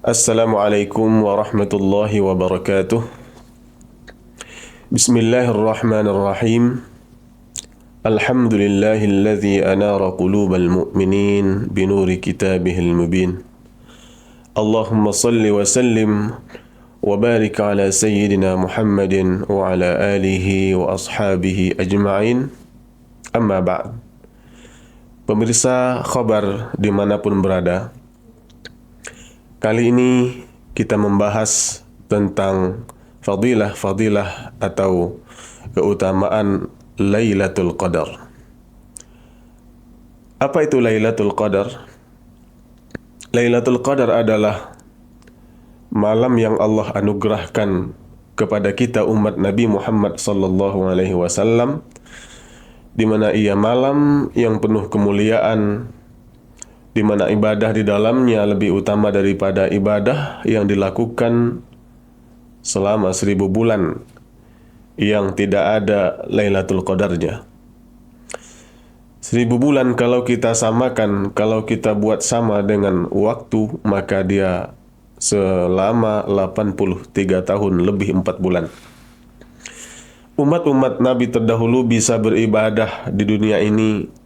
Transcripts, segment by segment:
Assalamualaikum warahmatullahi wabarakatuh. Bismillahirrahmanirrahim. Alhamdulillahilladzi anara qulubal mu'minin binuri kitabihil mubin. Allahumma salli wa sallim wa barik ala sayyidina Muhammadin wa ala alihi wa ashabihi ajma'in. Amma ba'd. Pemirsa khabar dimanapun berada, kali ini kita membahas tentang fadilah-fadilah atau keutamaan Lailatul Qadar. Apa itu Lailatul Qadar? Lailatul Qadar adalah malam yang Allah anugerahkan kepada kita umat Nabi Muhammad sallallahu alaihi wasallam, di mana ia malam yang penuh kemuliaan, di mana ibadah di dalamnya lebih utama daripada ibadah yang dilakukan selama 1000 bulan yang tidak ada Lailatul Qadarnya. 1000 bulan kalau kita samakan, kalau kita buat sama dengan waktu, maka dia selama 83 tahun lebih 4 bulan. Umat-umat Nabi terdahulu bisa beribadah di dunia ini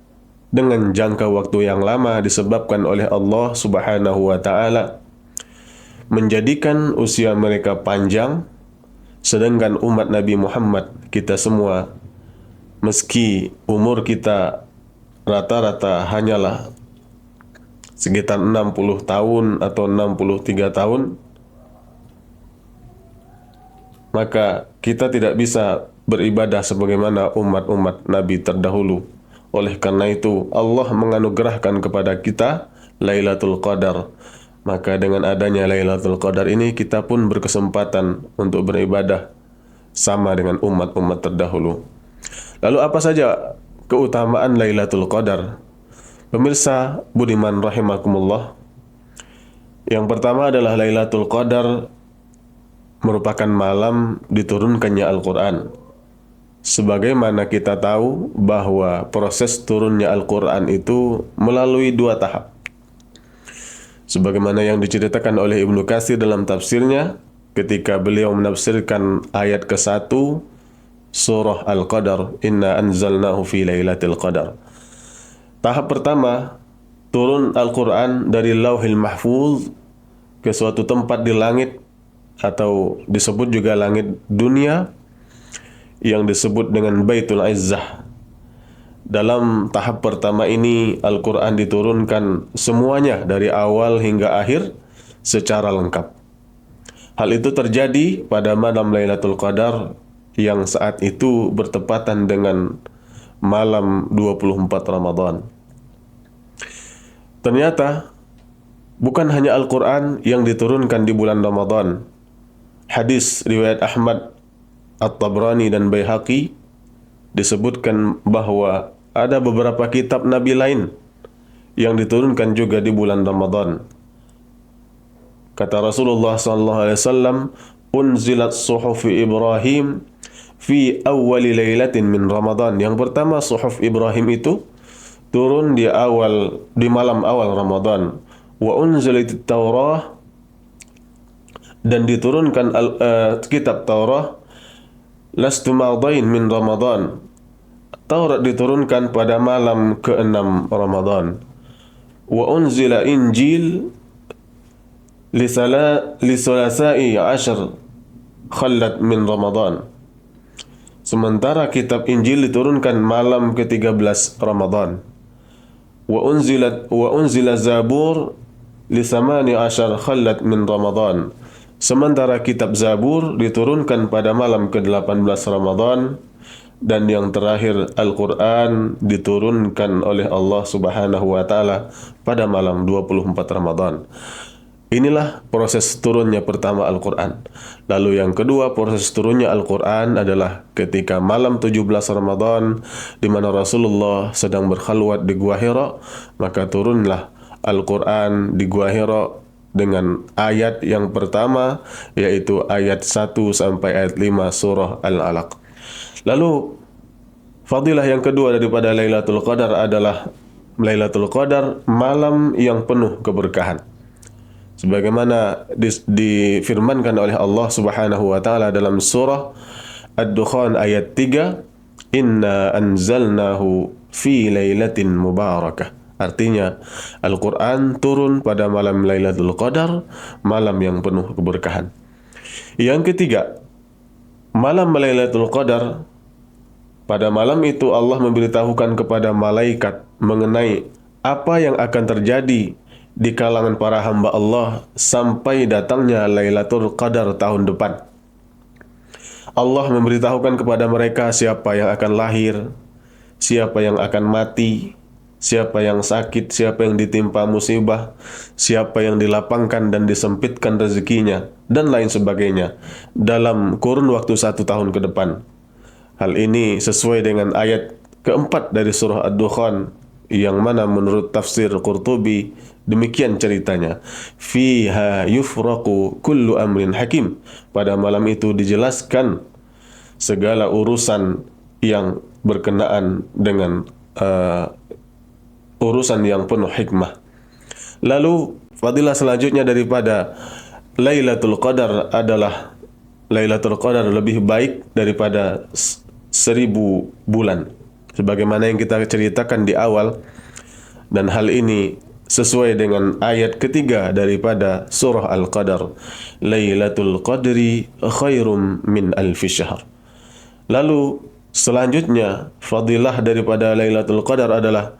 dengan jangka waktu yang lama disebabkan oleh Allah Subhanahu wa taala menjadikan usia mereka panjang, sedangkan umat Nabi Muhammad, kita semua, meski umur kita rata-rata hanyalah sekitar 60 tahun atau 63 tahun, maka kita tidak bisa beribadah sebagaimana umat-umat Nabi terdahulu. Oleh karena itu, Allah menganugerahkan kepada kita Lailatul Qadar. Maka dengan adanya Lailatul Qadar ini, kita pun berkesempatan untuk beribadah sama dengan umat-umat terdahulu. Lalu apa saja keutamaan Lailatul Qadar? Pemirsa budiman rahimakumullah, yang pertama adalah Lailatul Qadar merupakan malam diturunkannya Al-Quran. Sebagaimana kita tahu bahwa proses turunnya Al-Quran itu melalui 2 tahap. Sebagaimana yang diceritakan oleh Ibnu Katsir dalam tafsirnya, ketika beliau menafsirkan ayat ke-1 surah Al-Qadar, Inna anzalnahu fi lailatul qadar. Tahap pertama, turun Al-Quran dari Lauhil Mahfuz ke suatu tempat di langit, atau disebut juga langit dunia, yang disebut dengan Baitul Izzah. Dalam tahap pertama ini, Al-Quran diturunkan semuanya dari awal hingga akhir secara lengkap. Hal itu terjadi pada malam Lailatul Qadar yang saat itu bertepatan dengan malam 24 Ramadan. Ternyata bukan hanya Al-Quran yang diturunkan di bulan Ramadan. Hadis riwayat Ahmad, At-Tabrani dan Baihaqi disebutkan bahwa ada beberapa kitab Nabi lain yang diturunkan juga di bulan Ramadan. Kata Rasulullah SAW, unzilat suhufi Ibrahim fi awwali lailatin min Ramadan. Yang pertama, suhuf Ibrahim itu turun di malam awal Ramadan. Wa unzilat Taurah, dan diturunkan kitab Taurah lastu madain min Ramadan. Taurat diturunkan pada malam ke-6 Ramadan. Wa unzila Injil li salasai ashar khallat min Ramadan. Sementara kitab Injil diturunkan malam ke-13 Ramadan. Wa unzila Zabur li samani ashar khallat min Ramadan. Sementara kitab Zabur diturunkan pada malam ke-18 Ramadan. Dan yang terakhir, Al-Quran diturunkan oleh Allah Subhanahu wa ta'ala pada malam 24 Ramadan. Inilah proses turunnya pertama Al-Quran. Lalu yang kedua, proses turunnya Al-Quran adalah ketika malam 17 Ramadan, di mana Rasulullah sedang berkhalwat di Gua Hira, maka turunlah Al-Quran di Gua Hira dengan ayat yang pertama, yaitu ayat 1 sampai ayat 5 surah Al-Alaq. Lalu fadilah yang kedua daripada Lailatul Qadar adalah Lailatul Qadar malam yang penuh keberkahan. sebagaimana difirmankan oleh Allah Subhanahu wa taala dalam surah Ad-Dukhan ayat 3, "Inna anzalnahu fi lailatin mubarakah." Artinya, Al-Quran turun pada malam Lailatul Qadar, malam yang penuh keberkahan. Yang ketiga, malam Lailatul Qadar, pada malam itu Allah memberitahukan kepada malaikat mengenai apa yang akan terjadi di kalangan para hamba Allah sampai datangnya Lailatul Qadar tahun depan. Allah memberitahukan kepada mereka siapa yang akan lahir, siapa yang akan mati, siapa yang sakit, siapa yang ditimpa musibah, siapa yang dilapangkan dan disempitkan rezekinya, dan lain sebagainya dalam kurun waktu 1 tahun ke depan. Hal ini sesuai dengan ayat keempat dari surah Ad-Dukhan, yang mana menurut tafsir Qurtubi demikian ceritanya. Fiha yufraqu kullu amrin hakim. Pada malam itu dijelaskan segala urusan yang berkenaan dengan urusan yang penuh hikmah. Lalu fadilah selanjutnya daripada Lailatul Qadar adalah Lailatul Qadar lebih baik daripada 1000 bulan, sebagaimana yang kita ceritakan di awal, dan hal ini sesuai dengan ayat ketiga daripada surah Al-Qadar, Lailatul Qadri khairum min alfi syahr. Lalu selanjutnya fadilah daripada Lailatul Qadar adalah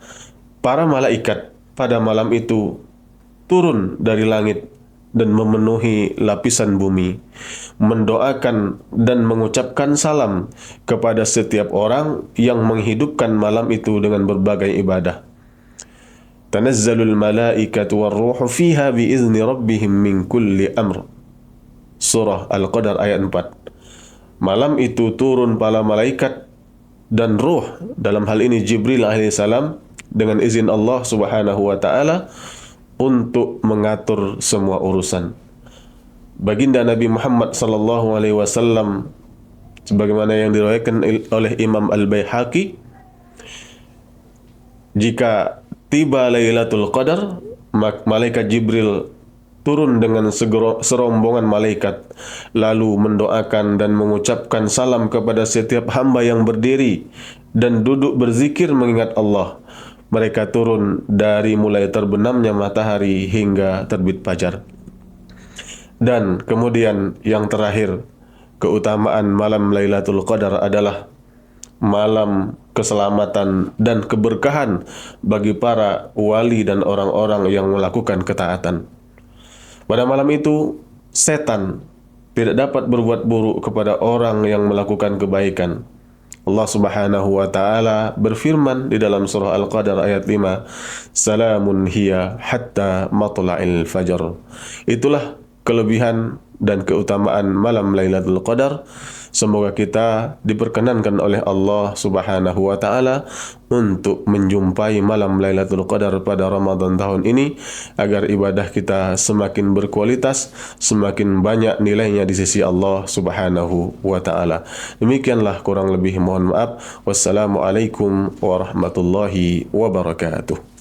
para malaikat pada malam itu turun dari langit dan memenuhi lapisan bumi, mendoakan dan mengucapkan salam kepada setiap orang yang menghidupkan malam itu dengan berbagai ibadah. Tanazzalul malaikatu warruhu fiha biizni rabbihim min kulli amr. Surah Al-Qadar ayat 4. Malam itu turun para malaikat dan ruh, dalam hal ini Jibril alaihissalam, dengan izin Allah Subhanahu wa taala untuk mengatur semua urusan. Baginda Nabi Muhammad sallallahu alaihi wasallam, sebagaimana yang diriwayatkan oleh Imam Al-Baihaqi, jika tiba Lailatul Qadar, malaikat Jibril turun dengan serombongan malaikat, lalu mendoakan dan mengucapkan salam kepada setiap hamba yang berdiri dan duduk berzikir mengingat Allah. Mereka turun dari mulai terbenamnya matahari hingga terbit fajar. Dan kemudian yang terakhir, keutamaan malam Lailatul Qadar adalah malam keselamatan dan keberkahan bagi para wali dan orang-orang yang melakukan ketaatan. Pada malam itu, setan tidak dapat berbuat buruk kepada orang yang melakukan kebaikan. Allah Subhanahu wa taala berfirman di dalam surah Al-Qadar ayat 5, "Salamun hiya hatta matla'il fajr." Itulah kelebihan dan keutamaan malam Lailatul Qadar. Semoga kita diperkenankan oleh Allah Subhanahu wa taala untuk menjumpai malam Lailatul Qadar pada Ramadan tahun ini, agar ibadah kita semakin berkualitas, semakin banyak nilainya di sisi Allah Subhanahu wa taala. Demikianlah kurang lebih, mohon maaf. Wassalamualaikum warahmatullahi wabarakatuh.